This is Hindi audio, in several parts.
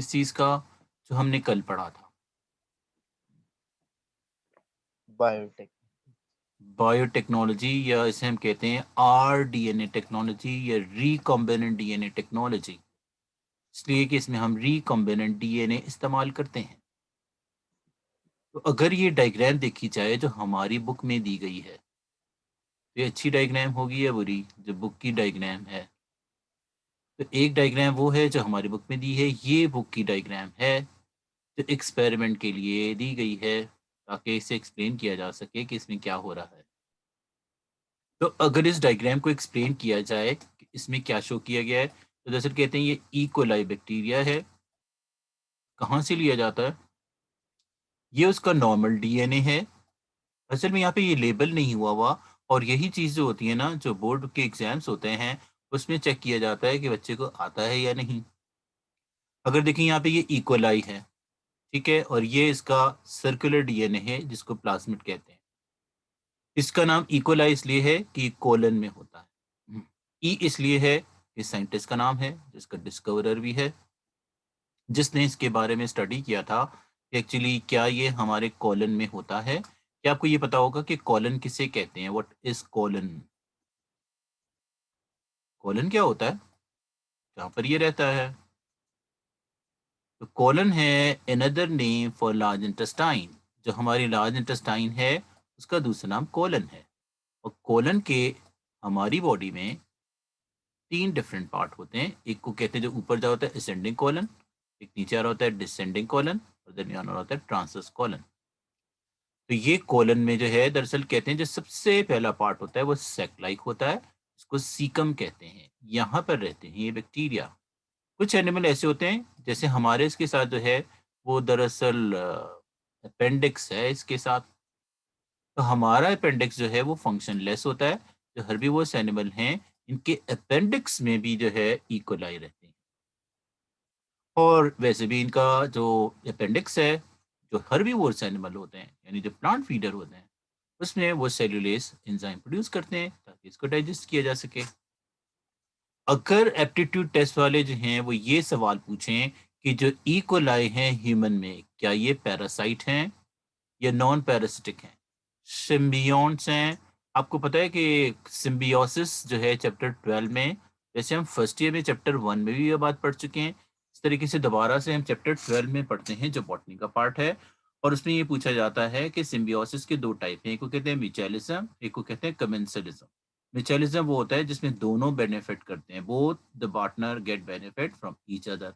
किस चीज़ का? जो हमने कल पढ़ा था। बायोटेक। बायोटेक्नोलॉजी, या इसे हम कहते हैं आरडीएनए टेक्नोलॉजी या रिकॉम्बिनेंट डीएनए टेक्नोलॉजी। इसलिए कि इसमें हम रिकॉम्बिनेंट डीएनए इस्तेमाल करते हैं। तो अगर ये डायग्राम देखी जाए जो हमारी बुक में दी गई है, तो ये अच्छी डायग्राम होगी या बुरी? जो बुक की डायग्राम है, तो एक डायग्राम वो है जो हमारी बुक में दी है, ये बुक की डायग्राम है जो एक्सपेरिमेंट के लिए दी गई है, ताकि इसे एक्सप्लेन किया जा सके कि इसमें क्या हो रहा है। तो अगर इस डायग्राम को एक्सप्लेन किया जाए कि इसमें क्या शो किया गया है, तो दरअसल कहते हैं ये ई कोलाई बैक्टीरिया है। कहाँ से लिया जाता है? ये उसका नॉर्मल डीएनए है। असल में यहाँ पे ये लेबल नहीं हुआ और यही चीज़ जो होती है ना, जो बोर्ड के एग्जाम्स होते हैं, उसमें चेक किया जाता है कि बच्चे को आता है या नहीं। अगर देखें यहाँ पे ये इकोलाई है, ठीक है, और ये इसका सर्कुलर डीएनए है जिसको प्लाज्मिड कहते हैं। इसका नाम इकोलाई इसलिए है कि कोलन में होता है। ई इसलिए है कि साइंटिस्ट का नाम है जिसका डिस्कवरर भी है, जिसने इसके बारे में स्टडी किया था कि एक्चुअली क्या ये हमारे कोलन में होता है। क्या आपको ये पता होगा कि कोलन किसे कहते हैं? What is colon? कोलन क्या होता है? जहाँ पर ये रहता है। तो कोलन है another name for large intestine. जो हमारी लार्ज इंटेस्टाइन है, उसका दूसरा नाम कोलन है। और कोलन के हमारी बॉडी में 3 डिफरेंट पार्ट होते हैं। एक को कहते हैं जो ऊपर जा होता है असेंडिंग कोलन, एक नीचे आ रहा होता है डिसेंडिंग कोलन, और दरमियान आ रहा होता है ट्रांसवर्स कोलन। तो ये कोलन में जो है, दरअसल कहते हैं जो सबसे पहला पार्ट होता है वो सैक लाइक होता है, इसको सीकम कहते हैं। यहाँ पर रहते हैं ये बैक्टीरिया। कुछ एनिमल ऐसे होते हैं जैसे हमारे इसके साथ जो है, वो दरअसल अपेंडिक्स है इसके साथ। तो हमारा अपेंडिक्स जो है वो फंक्शनलेस होता है। जो हर्बीवोरस एनिमल हैं, इनके अपेंडिक्स में भी जो है इकोलाई रहते हैं। और वैसे भी इनका जो अपेंडिक्स है, जो हर्बीवोरस एनिमल होते हैं यानी जो प्लांट फीडर होते हैं, उसमें वो सेल्यूलेस एंजाइम प्रोड्यूस करते हैं ताकि इसको डाइजेस्ट किया जा सके। अगर एप्टीट्यूड टेस्ट वाले जो हैं वो ये सवाल पूछें कि जो ई कोलाई हैं ह्यूमन में, क्या ये पैरासाइट हैं या नॉन पैरासिटिक हैं, सिम्बियोट्स हैं? आपको पता है कि सिम्बियोसिस जो है चैप्टर 12 में, जैसे हम फर्स्ट ईयर में चैप्टर 1 में भी ये बात पढ़ चुके हैं, इस तरीके से दोबारा से हम चैप्टर 12 में पढ़ते हैं जो बॉटनी का पार्ट है। और उसमें ये पूछा जाता है कि सिम्बियोसिस के 2 टाइप हैं, एक को कहते हैं म्यूचुअलिज्म, एक को कहते हैं कमेंसलिज्म। म्यूचुअलिज्म वो होता है जिसमें दोनों बेनिफिट करते हैं, both the partner get benefit from each other.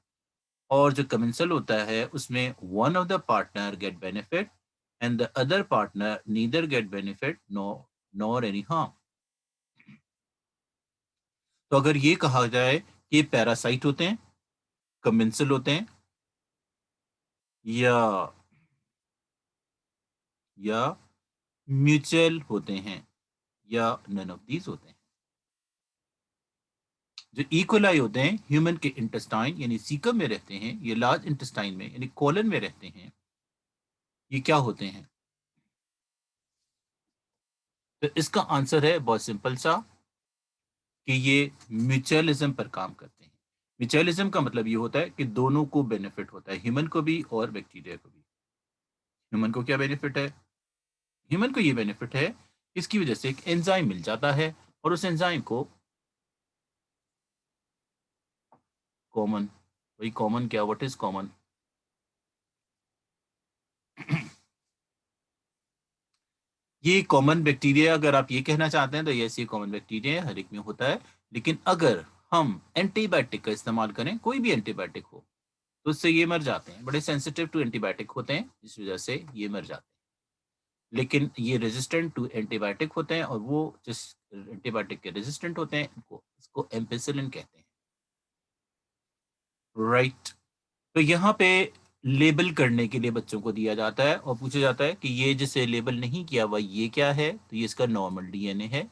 और जो कमेंसल होता है उसमें one of the partner get benefit and the other partner neither get benefit no nor any harm. तो अगर ये कहा जाए कि पैरासाइट होते हैं, कमेंसल होते हैं, या या म्यूचुअल होते हैं, या नन ऑफ दीज होते हैं। जो इकोलाई होते हैं ह्यूमन के इंटेस्टाइन यानी सीकम में रहते हैं, ये लार्ज इंटेस्टाइन में यानी कोलन में रहते हैं। ये क्या होते हैं? तो इसका आंसर है बहुत सिंपल सा, कि ये म्यूचुअलिज्म पर काम करते हैं। म्यूचुअलिज्म का मतलब ये होता है कि दोनों को बेनिफिट होता है, ह्यूमन को भी और बैक्टीरिया को भी। ह्यूमन को क्या बेनिफिट है? ह्यूमन को ये बेनिफिट है, इसकी वजह से एक एंजाइम मिल जाता है, और उस एंजाइम को कॉमन, वही कॉमन क्या, व्हाट इज कॉमन? ये कॉमन बैक्टीरिया, अगर आप ये कहना चाहते हैं तो यस, ये कॉमन बैक्टीरिया है, हर एक में होता है। लेकिन अगर हम एंटीबायोटिक का इस्तेमाल करें, कोई भी एंटीबायोटिक हो, तो उससे ये मर जाते हैं। बड़े सेंसिटिव टू एंटीबायोटिक होते हैं, इस वजह से ये मर जाते हैं। लेकिन ये रेजिस्टेंट टू एंटीबायोटिक होते हैं, और वो जिस एंटीबायोटिक के रेजिस्टेंट होते हैं इनको, इसको एम्पिसिलिन कहते हैं। राइट। तो यहाँ पे लेबल करने के लिए बच्चों को दिया जाता है और पूछा जाता है कि ये जिसे लेबल नहीं किया हुआ ये क्या है, तो ये इसका नॉर्मल डीएनए है।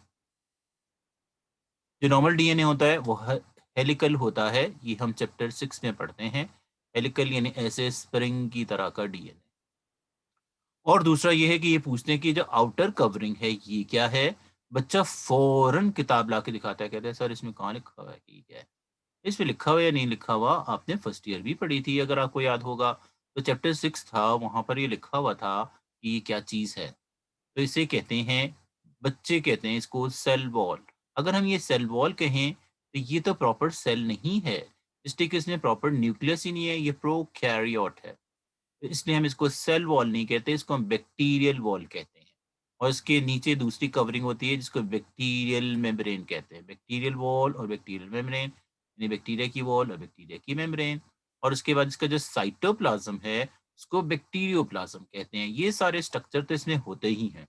जो नॉर्मल डीएनए होता है वो हेलिकल होता है, ये हम चैप्टर 6 में पढ़ते हैं। हेलिकल यानी ऐसे स्प्रिंग की तरह का डीएनए। और दूसरा ये है कि ये पूछते हैं कि जो आउटर कवरिंग है ये क्या है। बच्चा फौरन किताब ला के दिखाता है, कहता है सर इसमें कहाँ लिखा हुआ है कि ये क्या है। इसमें लिखा हुआ या नहीं लिखा हुआ आपने फर्स्ट ईयर भी पढ़ी थी, अगर आपको याद होगा। तो चैप्टर 6 था, वहाँ पर ये लिखा हुआ था कि ये क्या चीज़ है। तो इसे कहते हैं, बच्चे कहते हैं इसको सेल वॉल। अगर हम ये सेल वॉल कहें तो ये तो प्रॉपर सेल नहीं है, इसलिए कि इसमें प्रॉपर न्यूक्लियस ही नहीं है, ये प्रोकैरियोट है। तो इसलिए हम इसको सेल वॉल नहीं कहते, इसको हम बैक्टीरियल वॉल कहते हैं। और इसके नीचे दूसरी कवरिंग होती है जिसको बैक्टीरियल मेम्ब्रेन कहते हैं। बैक्टीरियल वॉल और बैक्टीरियल मेम्ब्रेन, यानी बैक्टीरिया की वॉल और बैक्टीरिया की मेम्ब्रेन। और उसके बाद इसका जो साइटोप्लाज्म है उसको बैक्टीरियोप्लाज्म कहते हैं। ये सारे स्ट्रक्चर तो इसमें होते ही हैं।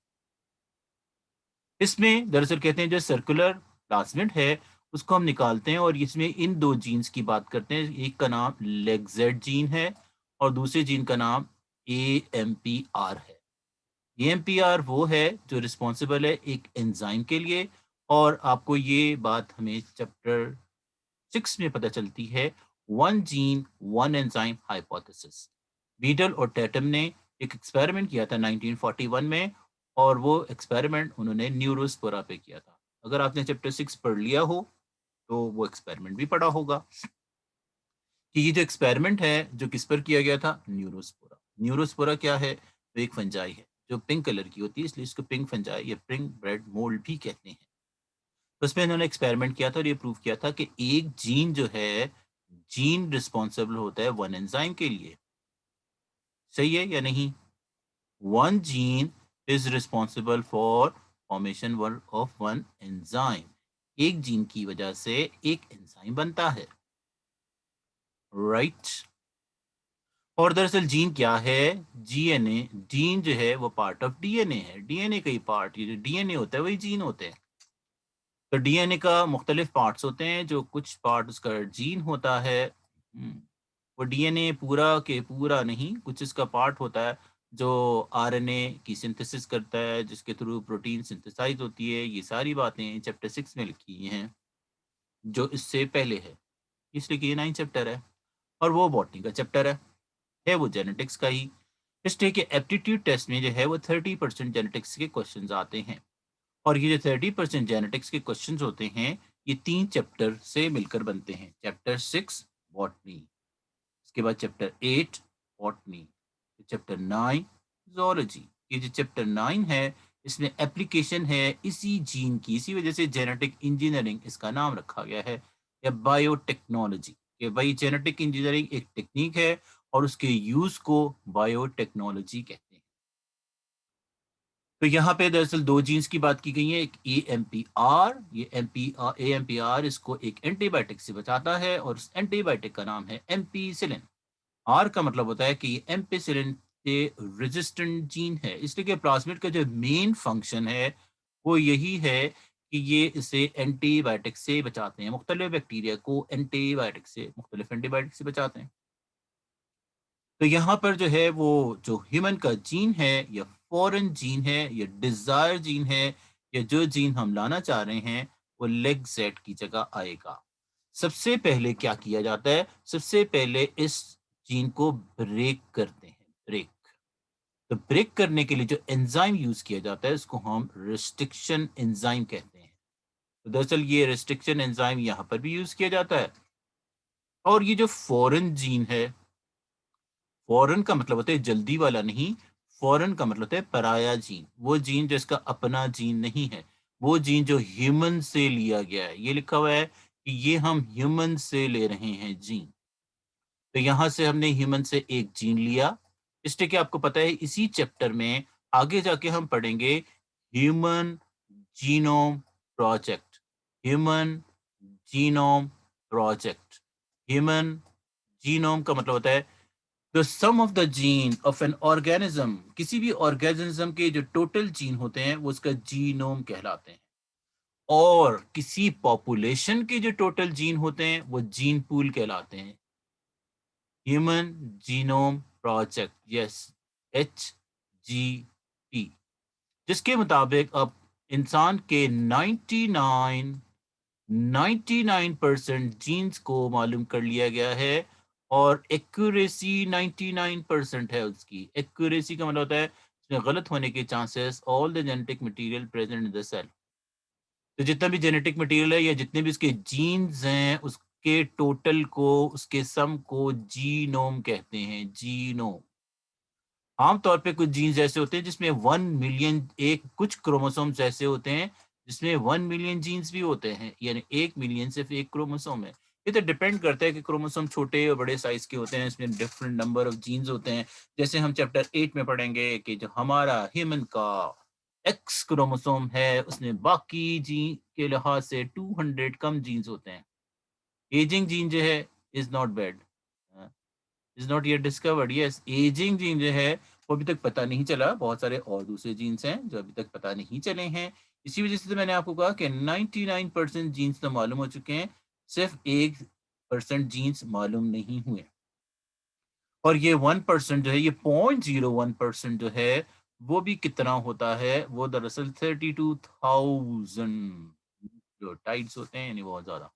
इसमें दरअसल कहते हैं जो सर्कुलर प्लाज्मिड है उसको हम निकालते हैं और इसमें इन 2 जीन्स की बात करते हैं। एक का नाम लेगजेड जीन है और दूसरे जीन का नाम एएमपीआर है। एएमपीआर वो है जो रिस्पॉन्सिबल है एक एंजाइम के लिए, और आपको ये बात हमें चैप्टर 6 में पता चलती है, one gene one enzyme hypothesis. Beadle और टैटम ने एक एक्सपेरिमेंट किया था 1941 में, और वो एक्सपेरिमेंट उन्होंने न्यूरोस्पोरा पे किया था। अगर आपने चैप्टर 6 पढ़ लिया हो तो वो एक्सपेरिमेंट भी पढ़ा होगा कि ये जो एक्सपेरिमेंट है जो किस पर किया गया था, न्यूरोस्पोरा। न्यूरोस्पोरा क्या है, तो एक फंजाई है जो पिंक कलर की होती है, इसलिए इसको पिंक फंजाई या पिंक ब्रेड मोल्ड भी कहते हैं। तो उसमें इन्होंने एक्सपेरिमेंट किया था और ये प्रूव किया था कि एक जीन जो है, जीन रिस्पॉन्सिबल होता है वन एंजाइम के लिए। सही है या नहीं? One gene is responsible for formation one of one enzyme. एक जीन की वजह से एक एंजाइम बनता है, राइट। और दरअसल जीन क्या है? जीएनए, जीन जो है वो पार्ट ऑफ डीएनए है। डीएनए का ही पार्ट, ये जो डीएनए होता है वही जीन होते हैं। तो डीएनए का मुख्तलिफ पार्ट्स होते हैं, जो कुछ पार्ट उसका जीन होता है। वो डीएनए पूरा के पूरा नहीं, कुछ इसका पार्ट होता है जो आरएनए की सिंथेसिस करता है, जिसके थ्रू प्रोटीन सिंथेसाइज होती है। ये सारी बातें चैप्टर 6 में लिखी हैं, जो इससे पहले है, इसलिए कि ये 9 चैप्टर है। और वो बॉटनी का चैप्टर है वो जेनेटिक्स का ही। इसलिए कि एप्टीट्यूड टेस्ट में जो है वो 30% जेनेटिक्स के क्वेश्चंस आते हैं। और ये जो 30% जेनेटिक्स के क्वेश्चंस होते हैं, ये 3 चैप्टर से मिलकर बनते हैं। चैप्टर 6 बॉटनी, इसके बाद चैप्टर 8 बॉटनी, चैप्टर 9 ज़ूलॉजी। ये जो चैप्टर 9 है इसमें एप्लीकेशन है इसी जीन की, इसी वजह से जेनेटिक इंजीनियरिंग इसका नाम रखा गया है, या बायोटेक्नोलॉजी। कि भाई जेनेटिक इंजीनियरिंग एक टेक्निक है और उसके यूज को बायोटेक्नोलॉजी कहते हैं। तो यहाँ पे दरअसल 2 जीन्स की बात की गई है, एक एएमपीआर, ये एएमपीआर इसको एक एंटीबायोटिक से बचाता है और उस एंटीबायोटिक का नाम है एम्पीसिलिन। आर का मतलब होता है कि ये एम्पिसिलिन से रेजिस्टेंट जीन है, इसलिए कि प्लाज्मिड का जो मेन फंक्शन है वो यही है कि ये इसे एंटीबायोटिक से बचाते हैं, मुख्तलिफ बैक्टीरिया को एंटीबायोटिक से, मुख्तलिफ एंटीबायोटिक से बचाते हैं। तो यहाँ पर जो है वो जो ह्यूमन का जीन है या फॉरेन जीन है या डिजायर जीन है या जो जीन हम लाना चाह रहे हैं, वो लेग सेट की जगह आएगा। सबसे पहले क्या किया जाता है? सबसे पहले इस जीन को ब्रेक करते हैं, ब्रेक। तो ब्रेक करने के लिए जो एंजाइम यूज किया जाता है उसको हम रिस्ट्रिक्शन एंजाइम कहते हैं। तो दरअसल ये रिस्ट्रिक्शन एंजाइम यहाँ पर भी यूज किया जाता है। और ये जो फॉरेन जीन है, फॉरेन का मतलब होता है जल्दी वाला नहीं, फॉरेन का मतलब होता है पराया जीन, वो जीन जो इसका अपना जीन नहीं है, वो जीन जो ह्यूमन से लिया गया है। ये लिखा हुआ है कि ये हम ह्यूमन से ले रहे हैं जीन। तो यहाँ से हमने ह्यूमन से एक जीन लिया, इसलिए कि आपको पता है इसी चैप्टर में आगे जाके हम पढ़ेंगे human genome project. Human genome project, human genome का मतलब होता है the sum of the gene of an organism. किसी भी ऑर्गेनिज्म के जो टोटल जीन होते हैं वो उसका जीनोम कहलाते हैं, और किसी पॉपुलेशन के जो टोटल जीन होते हैं वो जीन पूल कहलाते हैं। Human genome project, yes, HGP, जिसके मुताबिक अब इंसान के 99% जीन्स को मालूम कर लिया गया है, और एक्यूरेसी 99% है उसकी। एक्यूरेसी का मतलब होता है इसमें गलत होने के chances all the genetic material present in the cell. तो जितना भी जेनेटिक मटेरियल है या जितने भी उसके जीन्स हैं उसके टोटल को, उसके सम को जीनोम कहते हैं, जीनोम। आमतौर पे कुछ जीन्स ऐसे होते हैं जिसमें 1 मिलियन, एक कुछ क्रोमोसोम्स ऐसे होते हैं जिसमें 1 मिलियन जीन्स भी होते हैं, यानी 1 मिलियन सिर्फ एक क्रोमोसोम है। ये तो डिपेंड करता है कि क्रोमोसोम छोटे और बड़े साइज के होते हैं, इसमें डिफरेंट नंबर ऑफ जीन्स होते हैं। जैसे हम चैप्टर 8 में पढ़ेंगे कि जो हमारा ह्यूमन का एक्स क्रोमोसोम है, उसमें बाकी जीन के लिहाज से 200 कम जीन्स होते हैं। एजिंग जीन जो है is not bad. Is not yet discovered. Yes, ageing gene जो है वो अभी तक पता नहीं चला। बहुत सारे और दूसरे जीन्स हैं जो अभी तक पता नहीं चले हैं। इसी वजह से तो मैंने आपको कहा कि 99% जीन्स तो मालूम हो चुके हैं, सिर्फ 1% जीन्स मालूम नहीं हुए। और ये 1% जो है, ये 0.01% जो है, वो भी कितना होता है? वो दरअसल 32,000 जो टाइड्स होते हैं, यानी बहुत ज़्यादा।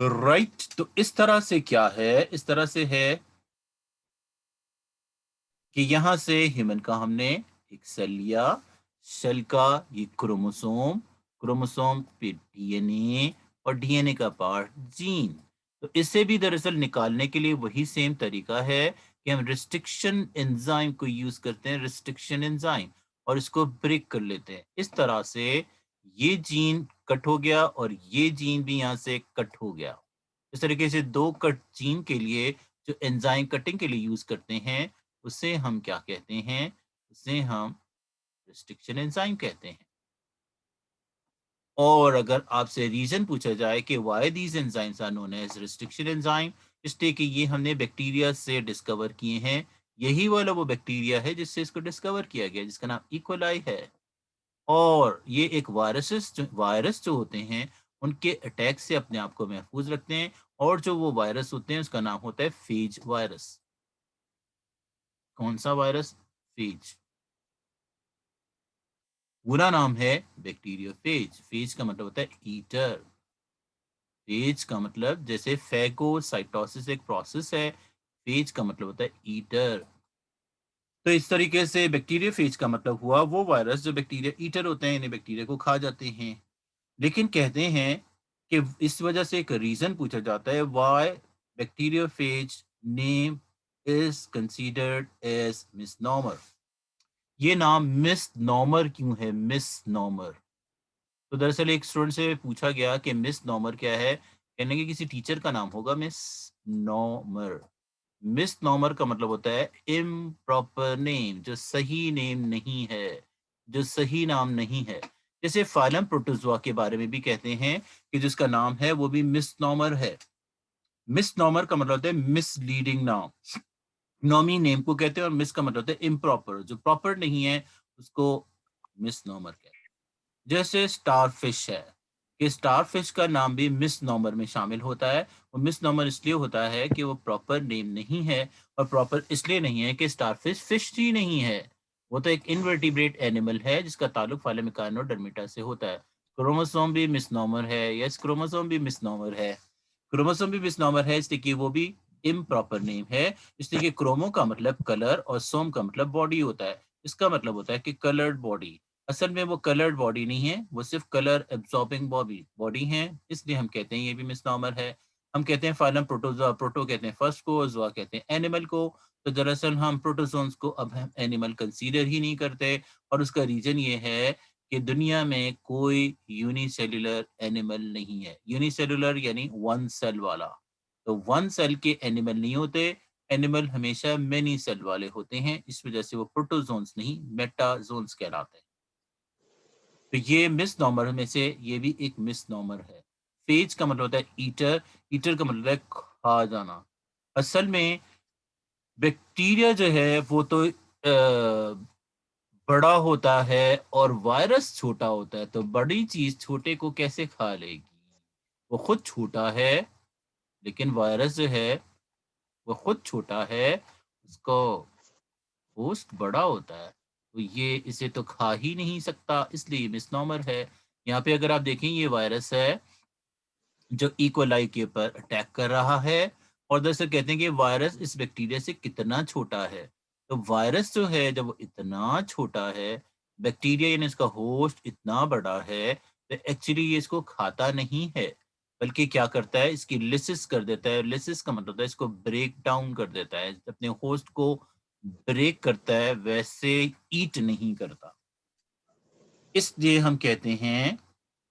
राइट, तो इस तरह से क्या है? इस तरह से है कि यहाँ से ह्यूमन का हमने एक सेल लिया, सेल का ये क्रोमोसोम, क्रोमोसोम पे डीएनए और डीएनए का पार्ट जीन। तो इसे भी दरअसल निकालने के लिए वही सेम तरीका है कि हम रिस्ट्रिक्शन एंजाइम को यूज करते हैं, रिस्ट्रिक्शन एंजाइम, और इसको ब्रेक कर लेते हैं। इस तरह से ये जीन कट हो गया और ये जीन भी यहाँ से कट हो गया। इस तरीके से दो कट जीन के लिए जो एंजाइम कटिंग के लिए यूज करते हैं, उसे हम क्या कहते हैं? उसे हम रिस्ट्रिक्शन एंजाइम कहते हैं। और अगर आपसे रीजन पूछा जाए कि why these enzymes are known as restriction enzyme, इसलिए कि ये हमने बैक्टीरिया से डिस्कवर किए हैं। यही वाला वो बैक्टीरिया है जिससे इसको डिस्कवर किया गया, जिसका नाम इकोलाई है। और ये एक वायरस जो होते हैं, उनके अटैक से अपने आप को महफूज रखते हैं। और जो वो वायरस होते हैं उसका नाम होता है फेज वायरस। कौन सा वायरस? फेज। पूरा नाम है बैक्टीरियोफेज। फेज का मतलब होता है ईटर। फेज का मतलब जैसे फैगोसाइटोसिस एक प्रोसेस है, फेज का मतलब होता है ईटर। तो इस तरीके से बैक्टीरियोफेज का मतलब हुआ वो वायरस जो बैक्टीरिया ईटर होते हैं, इन्हें बैक्टीरिया को खा जाते हैं। लेकिन कहते हैं कि इस वजह से एक रीजन पूछा जाता है, why bacteriophage name is considered as misnomer. ये नाम मिसनॉमर क्यों है? मिसनॉमर। तो दरअसल एक स्टूडेंट से पूछा गया कि मिस नॉमर क्या है? कहने कि किसी टीचर का नाम होगा मिस नॉमर। मिस नॉमर का मतलब होता है इम्प्रॉपर नेम, जो सही नेम नहीं है, जो सही नाम नहीं है। जैसे फाइलम प्रोटोजोआ के बारे में भी कहते हैं कि जिसका नाम है वो भी मिस नॉमर है। मिस नॉमर का मतलब होता है मिसलीडिंग नाम। नॉमी नेम को कहते हैं, और मिस का मतलब होता है इम्प्रॉपर, जो प्रॉपर नहीं है उसको मिस नॉमर कहते हैं। जैसे स्टारफिश है, कि स्टारफिश का नाम भी मिसनॉमर में शामिल होता है। और मिसनॉमर इसलिए होता है कि वो प्रॉपर नेम नहीं है, और प्रॉपर इसलिए नहीं है कि स्टारफिश फिश ही नहीं है। वो तो एक इनवर्टिब्रेट एनिमल है जिसका ताल्लुक फाइलम इकाइनोडर्मिटा से होता है। क्रोमोसोम भी मिसनॉमर है, यस, क्रोमोसोम भी मिसनॉमर है। क्रोमोसोम भी मिसनॉमर है इसलिए कि वो भी इम्प्रॉपर नेम है। इसलिए कि क्रोमो का मतलब कलर और सोम का मतलब बॉडी होता है। इसका मतलब होता है कि कलर्ड बॉडी। असल में वो कलर्ड बॉडी नहीं है, वो सिर्फ कलर एब्जॉर्बिंग बॉडी बॉडी है, इसलिए हम कहते हैं ये भी मिसनॉमर है। हम कहते हैं फाइलम प्रोटोजोआ, प्रोटो कहते हैं फर्स्ट को, जोआ कहते हैं एनिमल को। तो दरअसल हम प्रोटोजोन्स को अब हम एनिमल कंसीडर ही नहीं करते। और उसका रीजन ये है कि दुनिया में कोई यूनिसेल्युलर एनिमल नहीं है। यूनिसेल्युलर यानी वन सेल वाला। तो वन सेल के एनिमल नहीं होते। एनिमल हमेशा मेनी सेल वाले होते हैं, इस वजह से वो प्रोटोजोन्स नहीं मेटाजोन्स कहलाते हैं। तो ये मिसनॉमर में से ये भी एक मिसनॉमर है। फेज का मतलब होता है ईटर। ईटर का मतलब है खा जाना। असल में बैक्टीरिया जो है वो तो बड़ा होता है और वायरस छोटा होता है। तो बड़ी चीज छोटे को कैसे खा लेगी? वो खुद छोटा है, लेकिन वायरस जो है वो खुद छोटा है, उसको होस्ट बड़ा होता है। तो ये इसे तो खा ही नहीं सकता, इसलिए ये मिसनॉमर है। यहाँ पे अगर आप देखें, ये वायरस है जो इकोलाई के ऊपर अटैक कर रहा है। और दरअसल कहते हैं कि वायरस इस बैक्टीरिया से कितना छोटा है। तो वायरस जो है जब वो इतना छोटा है, बैक्टीरिया यानी इसका होस्ट इतना बड़ा है, तो एक्चुअली ये इसको खाता नहीं है, बल्कि क्या करता है, इसकी लिसिस कर देता है। लिसिस का मतलब होता है इसको ब्रेक डाउन कर देता है, अपने होस्ट को ब्रेक करता है, वैसे ईट नहीं करता। इसलिए हम कहते हैं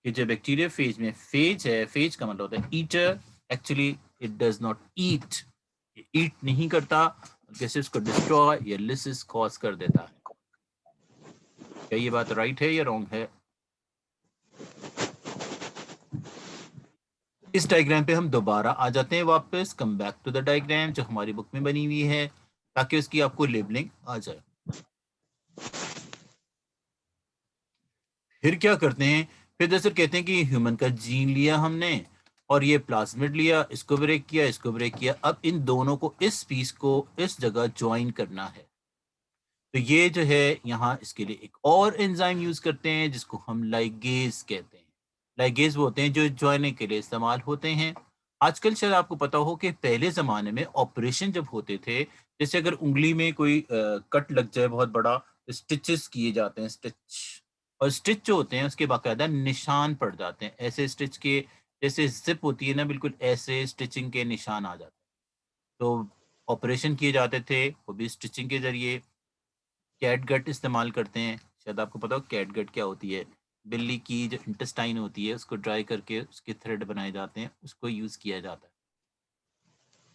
कि जो बैक्टीरिया फेज में फेज है, फेज का मतलब होता है eater, actually it does not eat, eat नहीं करता, बल्कि सिर्फ उसको डिस्ट्रॉय या लिसिस कॉज कर देता है। क्या ये बात राइट है या रॉन्ग है? इस डायग्राम पे हम दोबारा आ जाते हैं वापस, come back to the diagram जो हमारी बुक में बनी हुई है, ताकि उसकी आपको लेबलिंग आ जाए। फिर क्या करते हैं, फिर जैसे कहते हैं कि ह्यूमन का जीन लिया हमने और ये प्लाज्मिड लिया, इसको ब्रेक किया, इसको ब्रेक किया, अब इन दोनों को, इस पीस को इस जगह ज्वाइन करना है। तो ये जो है यहाँ इसके लिए एक और एंजाइम यूज करते हैं जिसको हम लाइगेज कहते हैं। लाइगेज वो होते हैं जो ज्वाइनिंग के लिए इस्तेमाल होते हैं। आजकल शायद आपको पता हो कि पहले जमाने में ऑपरेशन जब होते थे, जैसे अगर उंगली में कोई कट लग जाए बहुत बड़ा, तो स्टिचेस किए जाते हैं, स्टिच। और स्टिच जो होते हैं उसके बाकायदा निशान पड़ जाते हैं, ऐसे स्टिच के, जैसे जिप होती है ना, बिल्कुल ऐसे स्टिचिंग के निशान आ जाते हैं। तो ऑपरेशन किए जाते थे वो भी स्टिचिंग के जरिए। कैटगट इस्तेमाल करते हैं, शायद आपको पता हो कैटगट क्या होती है। बिल्ली की जो इंटेस्टाइन होती है उसको ड्राई करके उसके थ्रेड बनाए जाते हैं, उसको यूज किया जाता है।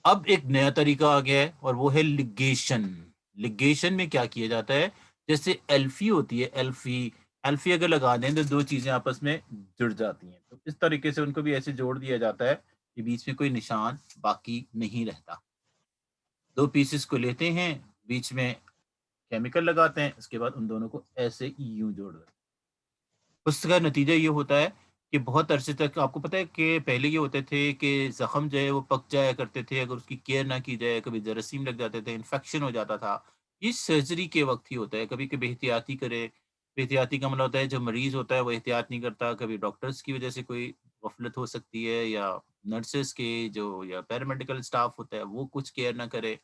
अब एक नया तरीका आ गया है और वो है लिगेशन। लिगेशन में क्या किया जाता है, जैसे एल्फी होती है, एल्फी, एल्फी अगर लगा दें तो दो चीजें आपस में जुड़ जाती हैं, तो इस तरीके से उनको भी ऐसे जोड़ दिया जाता है कि बीच में कोई निशान बाकी नहीं रहता। दो पीसेस को लेते हैं, बीच में केमिकल लगाते हैं, उसके बाद उन दोनों को ऐसे यूं जोड़ देते हैं। उसका नतीजा ये होता है कि बहुत अरसे तक, आपको पता है कि पहले ये होते थे कि ज़ख्म जो है वो पक जाया करते थे, अगर उसकी केयर ना की जाए, कभी जरासीम लग जाते थे, इन्फेक्शन हो जाता था। ये सर्जरी के वक़्त ही होता है, कभी-कभी एहतियाती करे। एहतियाती का मतलब होता है जो मरीज़ होता है वो एहतियात नहीं करता, कभी डॉक्टर्स की वज़ह से कोई गफ़लत हो सकती है, या नर्सेज़ के जो, या पैरामेडिकल स्टाफ होता है वो कुछ केयर ना करे।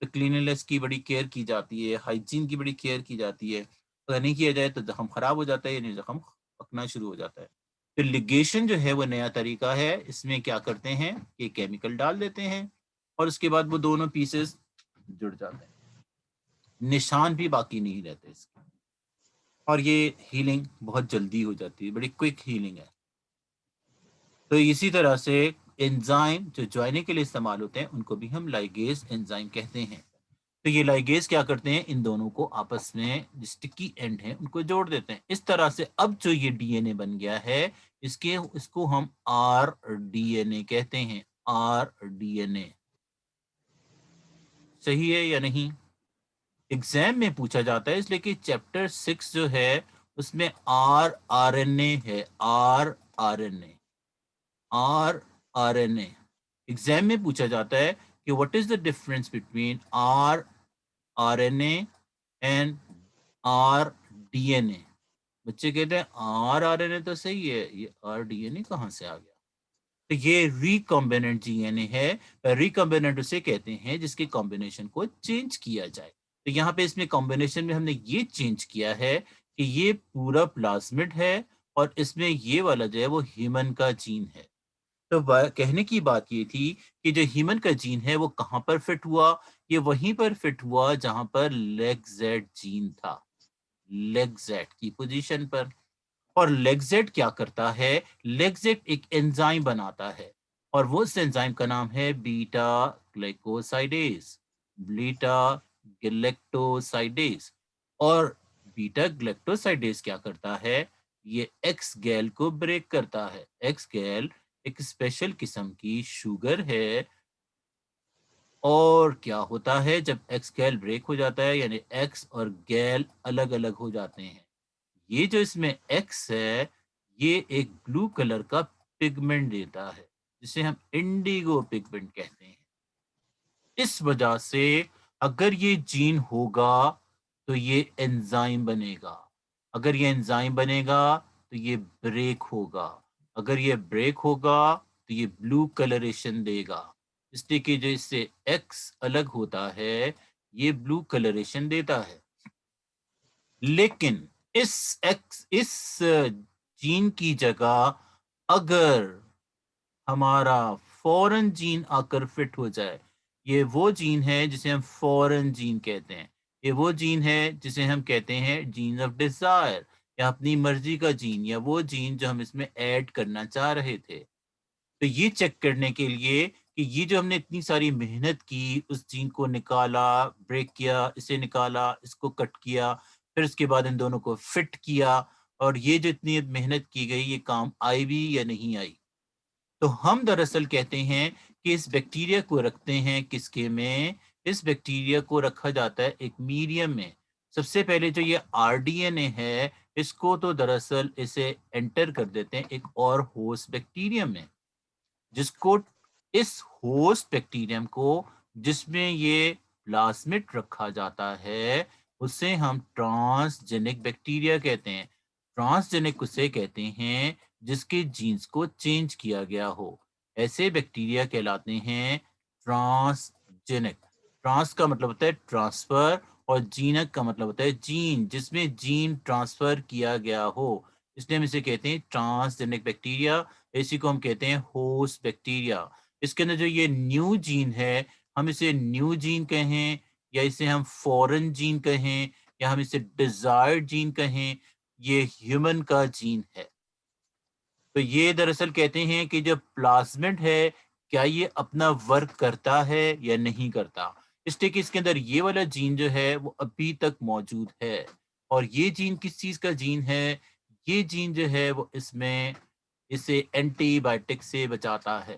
तो क्लीनलीनेस की बड़ी केयर की जाती है, हाइजीन की बड़ी केयर की जाती है। अगर नहीं किया जाए तो ज़ख्म ख़राब हो जाता है, यानी ज़ख्म पकना शुरू हो जाता है। तो लिगेशन जो है वो नया तरीका है। इसमें क्या करते हैं कि केमिकल डाल देते हैं और उसके बाद वो दोनों पीसेस जुड़ जाते हैं, निशान भी बाकी नहीं रहते इसके। और ये हीलिंग बहुत जल्दी हो जाती है, बड़ी क्विक हीलिंग है। तो इसी तरह से एंजाइम जो ज्वाइनिंग के लिए इस्तेमाल होते हैं उनको भी हम लाइगेज एंजाइम कहते हैं। तो ये लाइगेज क्या करते हैं, इन दोनों को आपस में जो स्टिकी एंड है उनको जोड़ देते हैं। इस तरह से अब जो ये डीएनए बन गया है, इसके इसको हम आर डीएनए कहते हैं। आर डीएनए सही है या नहीं? एग्जाम में पूछा जाता है, इसलिए कि चैप्टर 6 जो है उसमें आर आरएनए है। R RNA, R RNA exam में पूछा जाता है कि what is the difference between R RNA and R DNA. बच्चे कहते हैं आर आरएनए तो सही है, ये आर डीएनए कहाँ से आ गया? तो ये रिकॉम्बिनेंट डीएनए है। रिकॉम्बिनेंट उसे कहते हैं जिसके कॉम्बिनेशन को चेंज किया जाए। तो यहाँ पे इसमें कॉम्बिनेशन में हमने ये चेंज किया है कि ये पूरा प्लाज्मिड है और इसमें ये वाला जो है वो ह्यूमन का जीन है। तो कहने की बात ये थी कि जो ह्यूमन का जीन है वो कहाँ पर फिट हुआ, ये वहीं पर फिट हुआ जहां पर लेगजेड जीन था, लेगजेड की पोजीशन पर। और लेगजेड क्या करता है, लेगजेड एक एंजाइम बनाता है और वो उस एंजाइम का नाम है बीटा ग्लाइकोसाइडेज, बीटा ग्लेक्टोसाइडेज। और बीटा ग्लेक्टोसाइडेज क्या करता है, ये एक्स गैल को ब्रेक करता है। एक्स गैल एक स्पेशल किस्म की शुगर है। और क्या होता है जब एक्स गैल ब्रेक हो जाता है, यानी एक्स और गैल अलग अलग हो जाते हैं, ये जो इसमें एक्स है ये एक ब्लू कलर का पिगमेंट देता है, जिसे हम इंडिगो पिगमेंट कहते हैं। इस वजह से अगर ये जीन होगा तो ये एंजाइम बनेगा, अगर ये एंजाइम बनेगा तो ये ब्रेक होगा, अगर ये ब्रेक होगा तो ये ब्लू कलरेशन देगा। इसलिए कि जो इससे एक्स अलग होता है ये ब्लू कलरेशन देता है। लेकिन इस जीन की जगह अगर हमारा फॉरेन जीन आकर फिट हो जाए, ये वो जीन है जिसे हम फॉरेन जीन कहते हैं। ये वो जीन है जिसे हम कहते हैं जीन ऑफ डिजायर, या अपनी मर्जी का जीन, या वो जीन जो हम इसमें ऐड करना चाह रहे थे। तो ये चेक करने के लिए कि ये जो हमने इतनी सारी मेहनत की, उस जीन को निकाला, ब्रेक किया, इसे निकाला, इसको कट किया, फिर उसके बाद इन दोनों को फिट किया, और ये जो इतनी मेहनत की गई, ये काम आई भी या नहीं आई। तो हम दरअसल कहते हैं कि इस बैक्टीरिया को रखते हैं किसके में? इस बैक्टीरिया को रखा जाता है एक मीडियम में। सबसे पहले जो ये आरडीएनए है, इसको तो दरअसल इसे एंटर कर देते हैं एक और होस्ट बैक्टीरियम में, जिसको इस होस्ट बैक्टीरियम को जिसमें ये प्लाज्मिड रखा जाता है, उसे हम ट्रांसजेनिक बैक्टीरिया कहते हैं। ट्रांसजेनिक उसे कहते हैं जिसके जीन्स को चेंज किया गया हो। ऐसे बैक्टीरिया कहलाते हैं ट्रांसजेनिक। ट्रांस का मतलब होता है ट्रांसफर, और जीनक का मतलब होता है जीन, जिसमें जीन ट्रांसफर किया गया हो, इसलिए हम इसे कहते हैं ट्रांसजेनिक बैक्टीरिया। इसी को हम कहते हैं होस्ट बैक्टीरिया। इसके अंदर जो ये न्यू जीन है, हम इसे न्यू जीन कहें, या इसे हम फॉरेन जीन कहें, या हम इसे डिजायर्ड जीन कहें, ये ह्यूमन का जीन है। तो ये दरअसल कहते हैं कि जो प्लाज्मिड है, क्या ये अपना वर्क करता है या नहीं करता। इसलिए कि इसके अंदर ये वाला जीन जो है वो अभी तक मौजूद है। और ये जीन किस चीज का जीन है? ये जीन जो है वो इसमें इसे एंटीबायोटिक से बचाता है।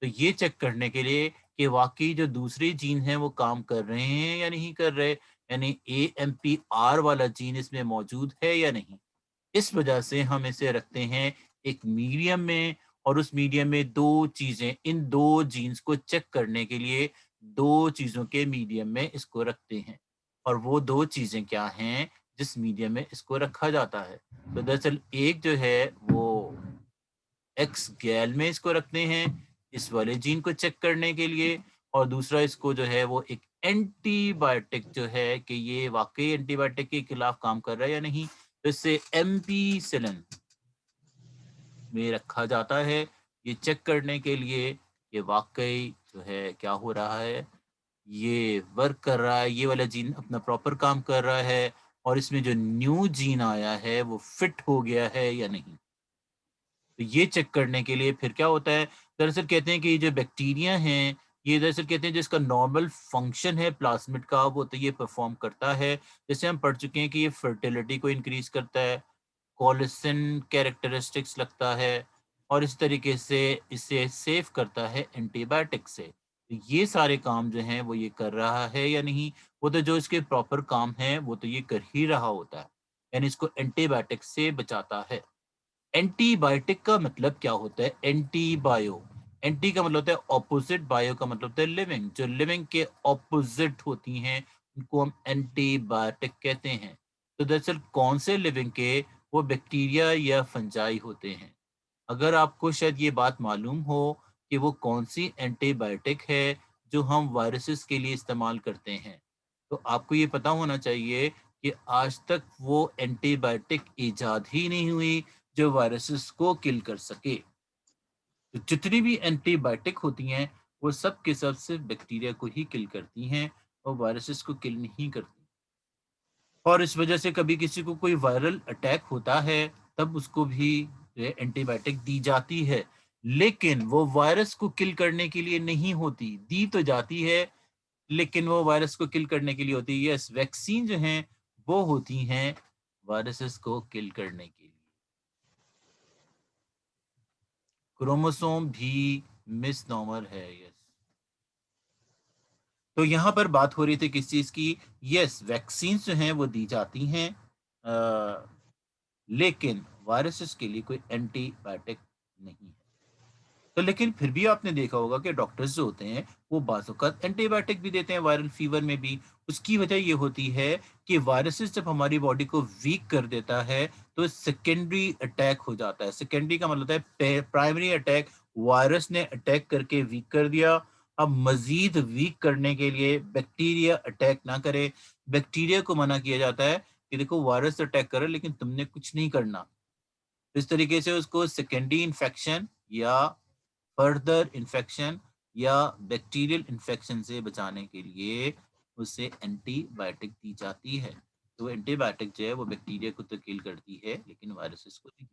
तो ये चेक करने के लिए कि वाकई जो दूसरे जीन हैं वो काम कर रहे हैं या नहीं कर रहे, यानी AMPR वाला जीन इसमें मौजूद है या नहीं। इस वजह से हम इसे रखते हैं एक मीडियम में, और उस मीडियम में दो चीजें, इन दो जीन्स को चेक करने के लिए दो चीजों के मीडियम में इसको रखते हैं। और वो दो चीजें क्या हैं जिस मीडियम में इसको रखा जाता है? तो दरअसल एक जो है वो एक्स गैल में इसको रखते हैं इस वाले जीन को चेक करने के लिए, और दूसरा इसको जो है वो एक एंटीबायोटिक जो है कि ये वाकई एंटीबायोटिक के खिलाफ काम कर रहा है या नहीं, तो इससे एम्पीसिलिन में रखा जाता है ये चेक करने के लिए कि वाकई जो है क्या हो रहा है, ये वर्क कर रहा है, ये वाला जीन अपना प्रॉपर काम कर रहा है, और इसमें जो न्यू जीन आया है वो फिट हो गया है या नहीं। तो ये चेक करने के लिए फिर क्या होता है, दरअसल कहते हैं कि ये जो बैक्टीरिया हैं, ये दरअसल कहते हैं जिसका नॉर्मल फंक्शन है प्लाज्मिड का, वो तो ये परफॉर्म करता है। जैसे हम पढ़ चुके हैं कि ये फर्टिलिटी को इंक्रीज करता है, कोलिसिन कैरेक्टरिस्टिक्स लगता है, और इस तरीके से इसे सेव करता है एंटीबायोटिक से। तो ये सारे काम जो हैं वो ये कर रहा है या नहीं? वो तो जो इसके प्रॉपर काम है वो तो ये कर ही रहा होता है, यानी इसको एंटीबायोटिक से बचाता है। एंटीबायोटिक का मतलब क्या होता है? एंटीबायो, एंटी का मतलब होता है ऑपोजिट, बायो का मतलब होता है लिविंग। जो लिविंग के ऑपोजिट होती हैं उनको हम एंटीबायोटिक कहते हैं। तो दरअसल कौन से लिविंग के? वो बैक्टीरिया या फंजाई होते हैं। अगर आपको शायद ये बात मालूम हो कि वो कौन सी एंटीबायोटिक है जो हम वायरसेस के लिए इस्तेमाल करते हैं, तो आपको ये पता होना चाहिए कि आज तक वो एंटीबायोटिक इजाद ही नहीं हुई जो वायरसेस को किल कर सके। तो जितनी भी एंटीबायोटिक होती हैं वो सब के सब सिर्फ बैक्टीरिया को ही किल करती हैं, और वायरसेस को किल नहीं करती। और इस वजह से कभी किसी को कोई वायरल अटैक होता है तब उसको भी जो है एंटीबायोटिक दी जाती है, लेकिन वो वायरस को किल करने के लिए नहीं होती। दी तो जाती है लेकिन वो वायरस को किल करने के लिए होती है। यस, वैक्सीन जो हैं वो होती हैं वायरसेस को किल करने के लिए। क्रोमोसोम भी मिसनॉमर है। यस, तो यहाँ पर बात हो रही थी किस चीज की? यस, वैक्सीन जो हैं वो दी जाती हैं, लेकिन वायरसेस के लिए कोई एंटीबायोटिक नहीं है। तो लेकिन फिर भी आपने देखा होगा कि डॉक्टर्स जो होते हैं वो बाज़-औक़ात एंटीबायोटिक भी देते हैं वायरल फीवर में भी। उसकी वजह ये होती है कि वायरसेस जब हमारी बॉडी को वीक कर देता है तो सेकेंडरी अटैक हो जाता है। सेकेंडरी का मतलब होता है प्राइमरी अटैक, वायरस ने अटैक करके वीक कर दिया, अब मजीद वीक करने के लिए बैक्टीरिया अटैक ना करे, बैक्टीरिया को मना किया जाता है कि देखो वायरस अटैक करे लेकिन तुमने कुछ नहीं करना। इस तरीके से उसको सेकेंडरी इन्फेक्शन या फर्दर इन्फेक्शन या बैक्टीरियल इन्फेक्शन से बचाने के लिए उसे एंटीबायोटिक दी जाती है। तो एंटीबायोटिक जो है वो बैक्टीरिया को तो किल करती है लेकिन वायरसेस को नहीं।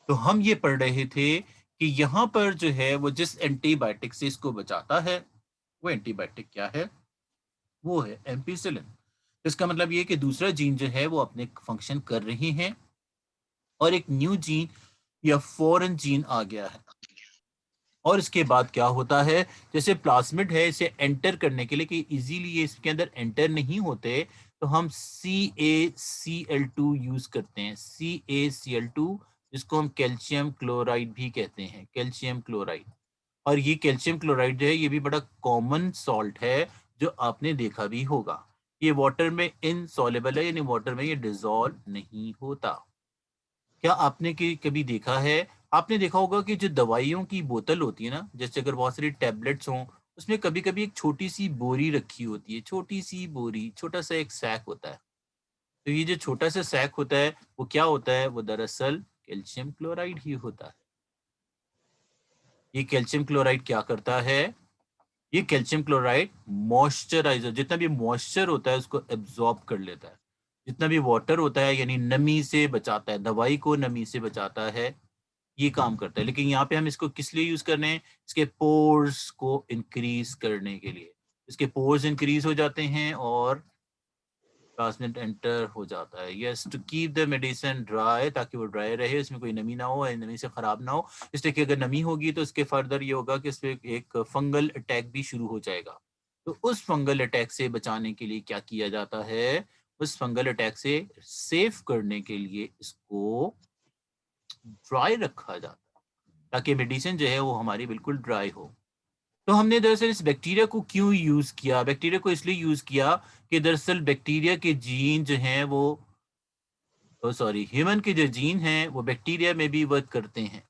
तो हम ये पढ़ रहे थे कि यहाँ पर जो है वो जिस एंटीबायोटिक से इसको बचाता है वो एंटीबायोटिक क्या है, वो है एम्पिसिलिन। इसका मतलब ये कि दूसरा जीन जो है वो अपने फंक्शन कर रहे हैं और एक न्यू जीन या फॉरेन जीन आ गया है। और इसके बाद क्या होता है, जैसे प्लाज्मिड है इसे एंटर करने के लिए कि इजीली ये इसके अंदर एंटर नहीं होते, तो हम CaCl2 यूज करते हैं। CaCl2 जिसको हम कैल्शियम क्लोराइड भी कहते हैं, कैल्शियम क्लोराइड। और ये कैल्शियम क्लोराइड जो है ये भी बड़ा कॉमन सॉल्ट है जो आपने देखा भी होगा। ये वाटर में इनसॉल्युबल है, यानी वाटर में ये डिजोल्व नहीं होता। क्या आपने कभी देखा है, आपने देखा होगा कि जो दवाइयों की बोतल होती है ना, जैसे अगर बहुत सारी टैबलेट्स हों, उसमें कभी कभी एक छोटी सी बोरी रखी होती है, छोटी सी बोरी, छोटा सा एक सैक होता है। तो ये जो छोटा सा सैक होता है वो क्या होता है, वो दरअसल कैल्शियम क्लोराइड ही होता है। ये कैल्शियम क्लोराइड क्या करता है, ये कैल्शियम क्लोराइड मॉइस्चराइजर, जितना भी मॉइस्चर होता है उसको एब्जॉर्ब कर लेता है। जितना भी वाटर होता है यानी नमी से बचाता है, दवाई को नमी से बचाता है, ये काम करता है। लेकिन यहाँ पे हम इसको किस लिए यूज कर रहे हैं, इसके पोर्स को इंक्रीज करने के लिए। इसके पोर्स इंक्रीज हो जाते हैं और प्लाज्मिड एंटर हो जाता है। Yes, to keep the medicine dry, ताकि वो ड्राई रहे, इसमें कोई नमी ना हो, नमी से खराब ना हो। इसलिए कि अगर नमी होगी तो इसके फर्दर ये होगा कि इसमें एक फंगल अटैक भी शुरू हो जाएगा। तो उस फंगल अटैक से बचाने के लिए क्या किया जाता है, उस फंगल अटैक से सेफ करने के लिए इसको ड्राई रखा जाता है, ताकि मेडिसिन जो है वो हमारी बिल्कुल ड्राई हो। तो हमने दरअसल इस बैक्टीरिया को क्यों यूज किया, बैक्टीरिया को इसलिए यूज किया कि दरअसल बैक्टीरिया के जीन जो हैं वो, सॉरी, ह्यूमन के जो जीन हैं वो बैक्टीरिया में भी वर्क करते हैं।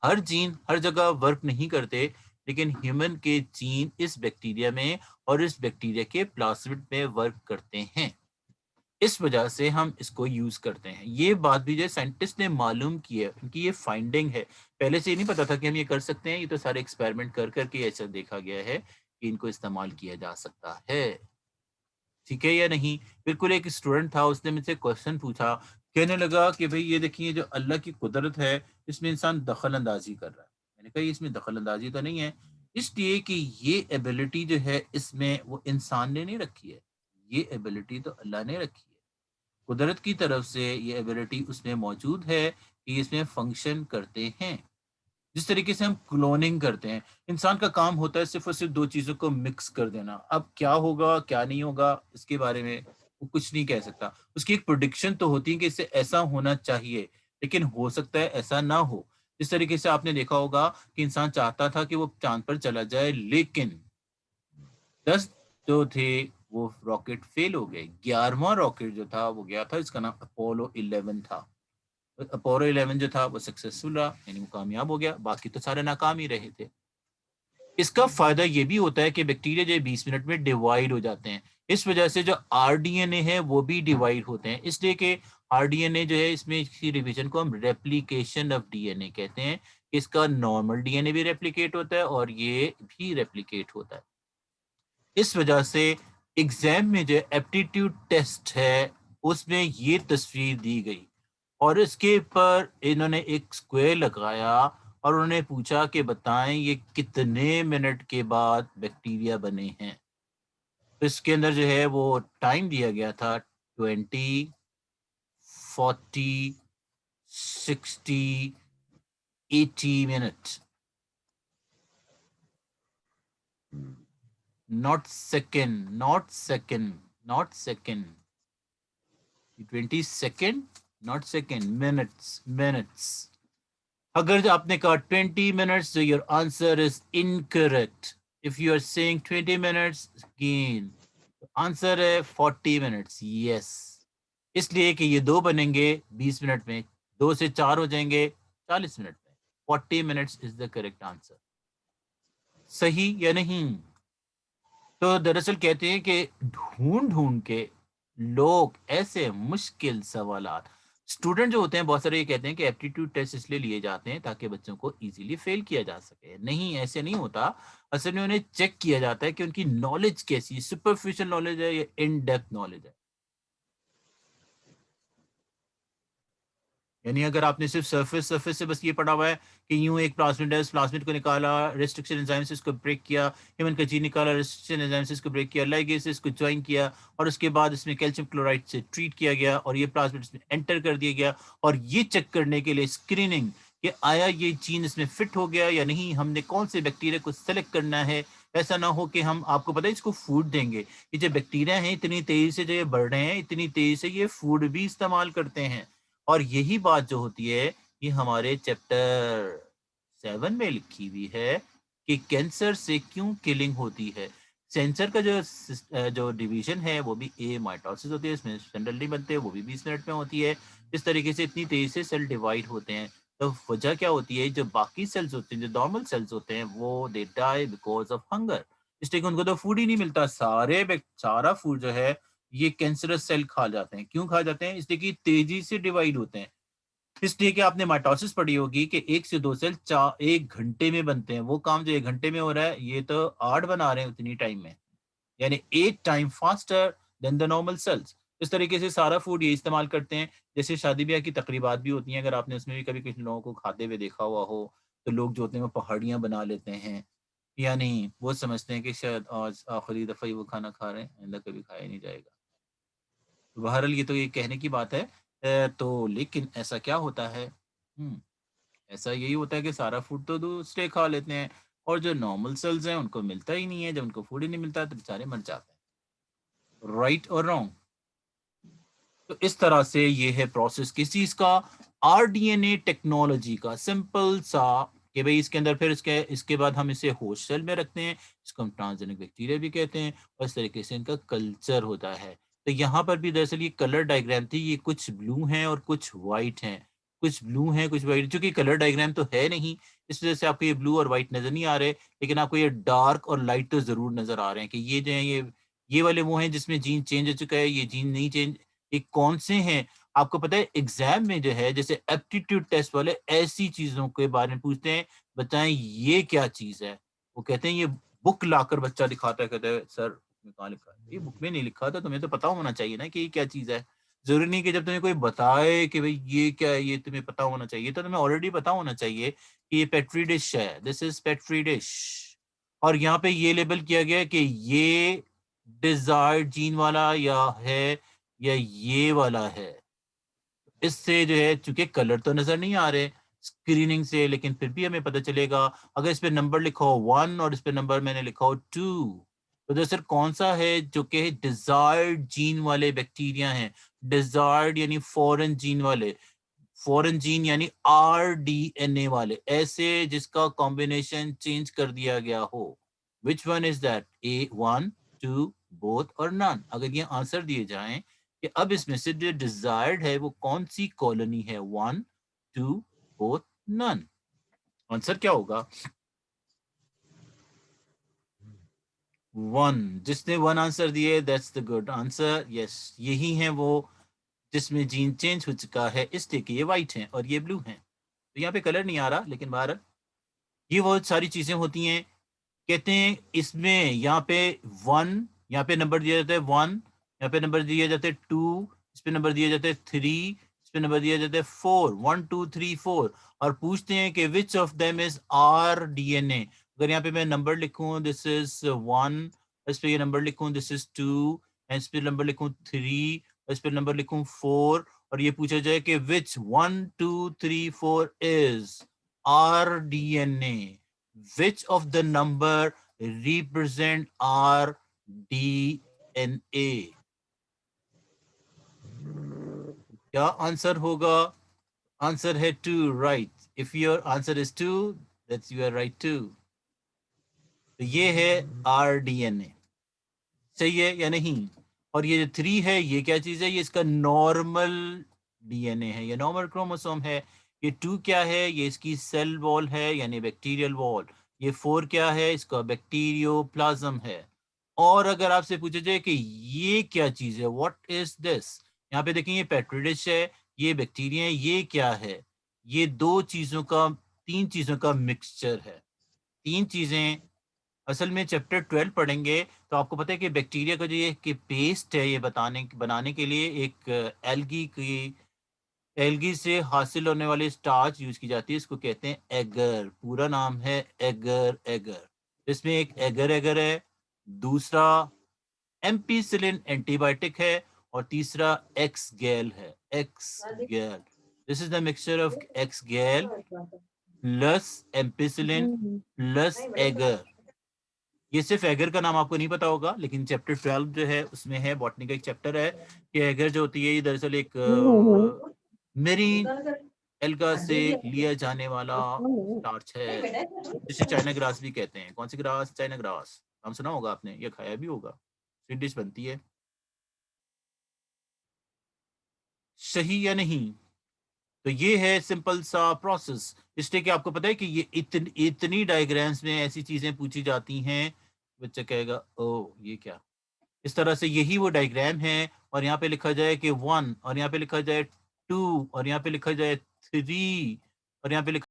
हर जीन हर जगह वर्क नहीं करते, लेकिन ह्यूमन के जीन इस बैक्टीरिया में और इस बैक्टीरिया के प्लाज्मिड में वर्क करते हैं। इस वजह से हम इसको यूज करते हैं। ये बात भी जो साइंटिस्ट ने मालूम की है, उनकी ये फाइंडिंग है। पहले से ही नहीं पता था कि हम ये कर सकते हैं, ये तो सारे एक्सपेरिमेंट कर करके ऐसा देखा गया है कि इनको इस्तेमाल किया जा सकता है। ठीक है या नहीं। बिल्कुल, एक स्टूडेंट था, उसने मुझसे क्वेश्चन पूछा, कहने लगा कि भाई ये देखिए जो अल्लाह की कुदरत है इसमें इंसान दखल अंदाजी कर रहा है। मैंने कहा इसमें दखल अंदाजी तो नहीं है, इसलिए कि ये एबिलिटी जो है इसमें वो इंसान ने नहीं रखी है, ये एबिलिटी तो अल्लाह ने रखी है। कुदरत की तरफ से ये एबिलिटी उसमें मौजूद है कि इसमें फंक्शन करते हैं। जिस तरीके से हम क्लोनिंग करते हैं, इंसान का काम होता है सिर्फ और सिर्फ दो चीजों को मिक्स कर देना। अब क्या होगा क्या नहीं होगा इसके बारे में वो कुछ नहीं कह सकता। उसकी एक प्रोडिक्शन तो होती है कि इससे ऐसा होना चाहिए, लेकिन हो सकता है ऐसा ना हो। जिस तरीके से आपने देखा होगा कि इंसान चाहता था कि वो चांद पर चला जाए, लेकिन 10 जो थे वो रॉकेट फेल हो गए। 11वां रॉकेट जो था वो गया था, इसका नाम अपोलो 11 था। अपोलो 11 जो था वो सक्सेसफुल रहा, यानी वो कामयाब हो गया, बाकी तो सारे नाकाम ही रहे थे। इसका फायदा ये भी होता है कि बैक्टीरिया जो 20 मिनट में डिवाइड हो जाते हैं। इस वजह से जो आरडीएनए है वो भी डिवाइड होते हैं, इसलिए कि आरडीएनए जो है इसमें इसकी रिवीजन को हम रेप्लिकेशन ऑफ डीएनए कहते हैं। इसका नॉर्मल डीएनए भी रेप्लिकेट होता है और ये भी रेप्लिकेट होता है। इस वजह से एग्जाम में जो एप्टीट्यूड टेस्ट है उसमें ये तस्वीर दी गई और इसके ऊपर इन्होंने एक स्क्वायर लगाया और उन्होंने पूछा कि बताएं ये कितने मिनट के बाद बैक्टीरिया बने हैं। तो इसके अंदर जो है वो टाइम दिया गया था 20, 40, 60, 80 minute, not second, not second, not second, 20 second, not second, minutes, minutes. अगर आपने कहा 20 मिनट्स, तो your answer is incorrect. If you are saying 20 minutes again, answer है 40 मिनट्स। यस, इसलिए कि ये दो बनेंगे 20 मिनट में, 2 से 4 हो जाएंगे 40 मिनट में। 40 minutes is the correct answer. सही या नहीं? तो दरअसल कहते हैं कि ढूंढ ढूंढ के लोग ऐसे मुश्किल सवालात, स्टूडेंट जो होते हैं बहुत सारे ये कहते हैं कि एप्टीट्यूड टेस्ट इसलिए लिए जाते हैं ताकि बच्चों को इजीली फेल किया जा सके। नहीं, ऐसे नहीं होता। असल में उन्हें चेक किया जाता है कि उनकी नॉलेज कैसी, सुपरफिशियल नॉलेज है या इन डेप्थ नॉलेज है। यानी अगर आपने सिर्फ सरफेस सरफेस से बस ये पढ़ा हुआ है कि यूं एक प्लाज्मिड है, उस प्लाज्मिड को निकाला, रेस्ट्रिक्शन एंजाइम से इसको ब्रेक किया, ह्यूमन का जी निकाला, रेस्ट्रिक्शन एंजाइम से इसको ब्रेक किया, लाइगेज से इसको ज्वाइन किया और उसके बाद इसमें कैल्शियम क्लोराइड से ट्रीट किया गया और ये प्लाज्मिड इसमें एंटर कर दिया गया। और ये चेक करने के लिए स्क्रीनिंग कि आया ये जीन इसमें फिट हो गया या नहीं, हमने कौन से बैक्टीरिया को सेलेक्ट करना है। ऐसा ना हो कि हम, आपको पता है, इसको फूड देंगे, ये जो बैक्टीरिया हैं इतनी तेजी से जो ये बढ़ रहे हैं, इतनी तेजी से ये फूड भी इस्तेमाल करते हैं। और यही बात जो होती है ये हमारे चैप्टर 7 में लिखी हुई है कि कैंसर से क्यों किलिंग होती है। कैंसर का जो डिवीजन है वो भी ए माइटोसिस होती है, इसमें स्पिंडल नहीं बनते, वो भी 20 मिनट में होती है। इस तरीके से इतनी तेजी से सेल डिवाइड होते हैं। तो वजह क्या होती है, जो बाकी सेल्स होते हैं, जो नॉर्मल सेल्स होते हैं, वो they die because of hunger. इसलिए उनको तो फूड ही नहीं मिलता। सारा फूड जो है ये कैंसरस सेल खा जाते हैं। क्यों खा जाते हैं? इसलिए कि तेजी से डिवाइड होते हैं। इसलिए कि आपने माइटोसिस पढ़ी होगी कि 1 से 2 सेल 1 घंटे में बनते हैं। वो काम जो 1 घंटे में हो रहा है, ये तो 8 बना रहे हैं उतनी टाइम में। यानी 8 time faster than the normal sales. इस तरीके से सारा फूड ये इस्तेमाल करते हैं। जैसे शादी-ब्याह की तकरीबात भी होती हैं, अगर आपने उसमें भी कभी किसी लोगों को खाते हुए देखा हुआ हो, तो लोग जो होते हैं वो पहाड़ियाँ बना लेते हैं। यानी वो समझते हैं कि शायद आज आखिरी दफ़ा ही वो खाना खा रहे हैं, आइंदा कभी खाया ही नहीं जाएगा। बहरहाल ये तो ये कहने की बात है। तो लेकिन ऐसा क्या होता है? ऐसा यही होता है कि सारा फूड तो दूसरे खा लेते हैं और जो नॉर्मल सेल्स हैं उनको मिलता ही नहीं है। जब उनको फूड ही नहीं मिलता तो बेचारे मर जाते हैं। राइट और रॉन्ग? तो इस तरह से ये है प्रोसेस किस चीज़ का? आरडीएनए टेक्नोलॉजी का। सिंपल सा कि भई इसके अंदर फिर इसके बाद हम इसे होस्ट सेल में रखते हैं, जिसको हम ट्रांसजेनिक बैक्टीरिया भी कहते हैं और इस तरीके से इनका कल्चर होता है। तो यहाँ पर भी दरअसल ये कलर डायग्राम थी, ये कुछ ब्लू हैं और कुछ व्हाइट हैं। कुछ ब्लू हैं, कुछ व्हाइट, चूँकि कलर डायग्राम तो है नहीं, इस वज़ह से आपको ये ब्लू और व्हाइट नज़र नहीं आ रहे, लेकिन आपको ये डार्क और लाइट तो ज़रूर नज़र आ रहे हैं कि ये जो है ये वाले वो हैं जिसमें जीन चेंज हो चुका है, ये जीन नहीं चेंज। ये कौन से हैं? आपको पता है एग्ज़ाम में जो है जैसे एप्टीट्यूड टेस्ट वाले ऐसी चीज़ों के बारे में पूछते हैं, बताएँ ये क्या चीज़ है? वो कहते हैं ये बुक लाकर बच्चा दिखाता है, कहता है सर इसमें कहाँ लिखा है? ये बुक में नहीं लिखा था, तुम्हें तो पता होना चाहिए ना कि ये क्या चीज़ है। ज़रूरी नहीं कि जब तुम्हें कोई बताए कि भई ये क्या है, ये तुम्हें पता होना चाहिए, तो तुम्हें ऑलरेडी पता होना चाहिए कि ये पेट्री डिश है, दिस इज़ पेट्री डिश। और यहाँ पे ये लेबल किया गया है कि ये डिज़ायर्ड जीन वाला या ये वाला है। इससे जो है चूँकि कलर तो नज़र नहीं आ रहे स्क्रीनिंग से, लेकिन फिर भी हमें पता चलेगा अगर इस पे नंबर लिखा हो 1 और इस पे नंबर मैंने लिखा हो 2, तो दरअसल कौन-सा है जो कि डिज़ायर्ड जीन वाले बैक्टीरिया हैं। डिज़ायर्ड यानी फॉरेन जीन वाले, फॉरेन जीन यानी आरडीएनए वाले, ऐसे जिसका कॉम्बिनेशन चेंज कर दिया गया हो। Which one is that? A 1, 2, both और नोन। अगर ये आंसर दिए जाएँ कि अब इसमें से जो डिजायर्ड है वो कौन-सी कॉलोनी है? 1, 2, बोथ, नोन। आंसर क्या होगा? 1। जिसने 1 आंसर दिए that's the good answer. Yes, यही है वो जिसमें जीन चेंज हो चुका है, इसलिए कि ये व्हाइट हैं और ये ब्लू हैं। तो यहाँ पे कलर नहीं आ रहा, लेकिन बहरहाल ये बहुत सारी चीज़ें होती हैं। कहते हैं इसमें यहाँ पे 1, यहाँ पे नंबर दिया जाता है 1, यहाँ पे नंबर दिया जाता है 2, इस पे नंबर दिया जाता है 3, इस पे नंबर दिया जाता है 4, 1, 2, 3, 4 और पूछते हैं कि which of them is rDNA. अगर यहाँ पे मैं नंबर लिखूं दिस इज 1, इस पे ये नंबर लिखूं दिस इज 2, इस पे नंबर लिखूं 3, इस पे नंबर लिखूं 4 और ये पूछा जाए कि which 1, 2, 3, 4 is R DNA, which of the number represent our DNA? क्या आंसर होगा? आंसर है 2, right. If your answer is 2, that's you are right 2। तो ये है आरडीएनए। सही है या नहीं? और ये जो 3 है ये क्या चीज है? ये इसका नॉर्मल डीएनए है, ये नॉर्मल क्रोमोसोम है। ये 2 क्या है? ये इसकी सेल वॉल है यानी बैक्टीरियल वॉल। ये 4 क्या है, इसका बैक्टीरियोप्लाज्म है। और अगर आपसे पूछा जाए कि ये क्या चीज है, व्हाट इज दिस, यहाँ पे देखें ये पेट्री डिश है, ये बैक्टीरिया है, ये क्या है, ये तीन चीजों का मिक्सचर है। तीन चीजें असल में चैप्टर 12 पढ़ेंगे तो आपको पता है कि बैक्टीरिया का जो ये कि पेस्ट है, ये बनाने के लिए एक एल्गी से हासिल होने वाली स्टार्च यूज की जाती है, इसको कहते हैं एगर। पूरा नाम है एगर एगर। इसमें एक एगर एगर है, दूसरा एम्पीसिलिन एंटीबायोटिक है, और तीसरा एक्स गैल है, एक्स गैल। This is the mixture of x गैल प्लस एम्पीसिलिन प्लस एगर। ये सिर्फ एगर का नाम आपको नहीं पता होगा, लेकिन चैप्टर 12 जो है उसमें है, बॉटनी का एक चैप्टर है कि एगर जो होती है ये दरअसल एक मेरीन एल्गा से लिया जाने वाला स्टार्च है, जिसे चाइना ग्रास भी कहते हैं। कौन सी ग्रास? China grass. नाम सुना होगा आपने, ये खाया भी होगा, स्वीट डिश बनती है। सही या नहीं? तो ये है सिंपल सा प्रोसेस, इसलिए कि आपको पता है कि ये इतनी डायग्राम्स में ऐसी चीजें पूछी जाती हैं, बच्चा कहेगा ओ ये क्या। इस तरह से यही वो डायग्राम है, और यहाँ पे लिखा जाए कि 1, और यहाँ पे लिखा जाए 2, और यहाँ पे लिखा जाए 3, और यहाँ पे लिखा